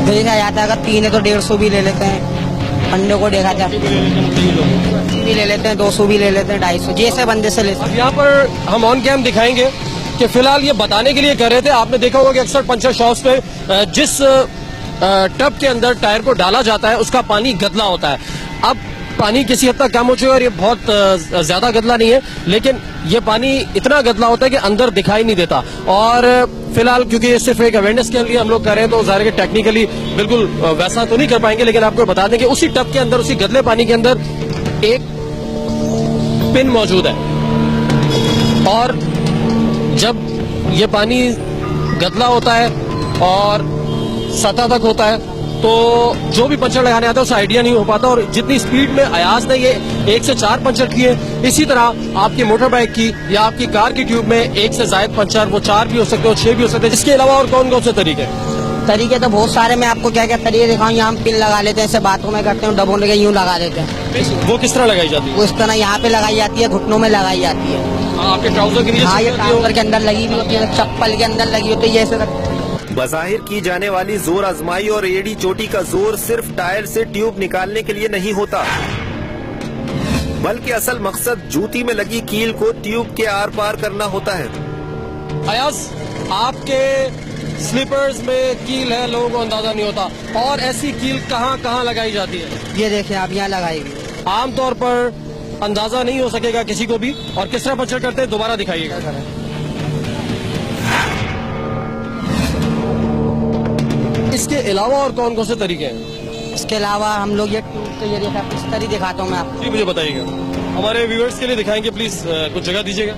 देखा जाता है अगर 3 है तो 150 भी ले लेते हैं। अंडे को देखा जाता है भी ले लेते हैं, 200 भी ले लेते हैं, 250 जैसे बंदे से लेते हैं। अब यहाँ पर हम ऑन कैम दिखाएंगे कि फिलहाल ये बताने के लिए कर रहे थे। आपने देखा होगा कि अक्सर पंचर शॉप्स पे जिस टब के अंदर टायर को डाला जाता है उसका पानी गदला होता है। अब पानी किसी हद तक कम हो चुका है और ये बहुत ज्यादा गदला नहीं है, लेकिन ये पानी इतना गदला होता है कि अंदर दिखाई नहीं देता। और फिलहाल क्योंकि ये सिर्फ एक अवेयरनेस के लिए हम लोग कर रहे हैं तो जाहिर है कि टेक्निकली बिल्कुल वैसा तो नहीं कर पाएंगे, लेकिन आपको बता दें कि उसी टब के अंदर, उसी गदले पानी के अंदर एक पिन मौजूद है और जब ये पानी गदला होता है और सतह तक होता है तो जो भी पंचर लगाने आता है उसे आइडिया नहीं हो पाता। और जितनी स्पीड में अयाज ने ये 1 से 4 पंचर किए, इसी तरह आपकी मोटर बाइक की या आपकी कार की ट्यूब में 1 से ज्यादा पंचर, वो 4 भी हो सकते हैं, 6 भी हो सकते हैं। इसके अलावा और कौन कौन से तरीके तो बहुत सारे, मैं आपको क्या क्या तरीके दिखाऊं। यहाँ हम पिन लगा लेते हैं, ऐसे बातों में करते हैं, डबों लगे यूं लगा देते हैं। वो किस तरह लगाई जाती है? वो इस तरह यहाँ पे लगाई जाती है, घुटनों में लगाई जाती है। आपके ट्राउजर के नीचे? हाँ, ये ट्राउजर के अंदर लगी हुई होती है, चप्पल के अंदर लगी होती है, ये ऐसे। बज़ाहिर की जाने वाली जोर आजमाई और एड़ी चोटी का जोर सिर्फ टायर से ट्यूब निकालने के लिए नहीं होता, बल्कि असल मकसद जूती में लगी कील को ट्यूब के आर पार करना होता है। अयाज, आपके स्लीपर्स में कील है, लोगों को अंदाजा नहीं होता, और ऐसी कील कहाँ कहाँ लगाई जाती है? ये देखिए आप, यहाँ लगाई हुई। आमतौर पर अंदाजा नहीं हो सकेगा किसी को भी। और किस तरह पंचर करते हैं दोबारा दिखाइएगा। इसके अलावा और कौन कौन से तरीके हैं? इसके अलावा हम लोग ये ट्यूब के ये देखा, इस तरह दिखाता हूँ मैं आपको। जी, मुझे बताइएगा, हमारे व्यूअर्स के लिए दिखाएंगे प्लीज, कुछ जगह दीजिएगा।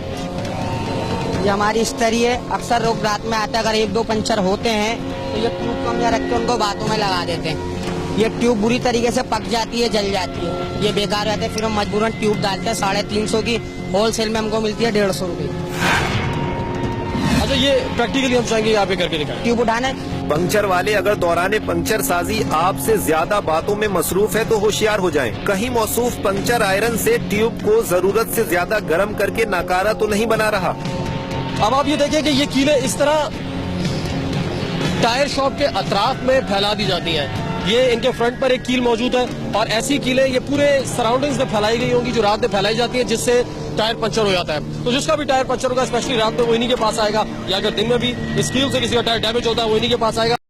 ये हमारी इस्तरी है। अक्सर लोग रात में आते हैं, अगर 1-2 पंचर होते हैं तो ये ट्यूब को हम यहाँ रख के उनको बातों में लगा देते हैं। ये ट्यूब बुरी तरीके से पक जाती है, जल जाती है, ये बेकार रहते हैं। फिर हम मजबूरन ट्यूब डालते हैं 350 की, होलसेल में हमको मिलती है 150 रुपये। अच्छा, ये प्रैक्टिकली हम चाहेंगे यहाँ पे करके दिखाएं। ट्यूब उठाना। पंक्चर वाले अगर दौराने पंक्चर साजी आपसे ज्यादा बातों में मसरूफ है तो होशियार हो जाएं। कहीं मौसूफ पंक्चर आयरन से ट्यूब को जरूरत से ज्यादा गर्म करके नाकारा तो नहीं बना रहा। अब आप ये देखिए कि ये कीलें इस तरह टायर शॉप के अतराफ में फैला दी जाती हैं। ये इनके फ्रंट पर एक कील मौजूद है और ऐसी कीलें ये पूरे सराउंडिंग्स में फैलाई गई होंगी जो रात में फैलाई जाती है, जिससे टायर पंचर हो जाता है। तो जिसका भी टायर पंचर होगा, स्पेशली रात में, वो इन्हीं के पास आएगा, या अगर दिन में भी इस कील से किसी का टायर डैमेज होता है वो इन्हीं के पास आएगा।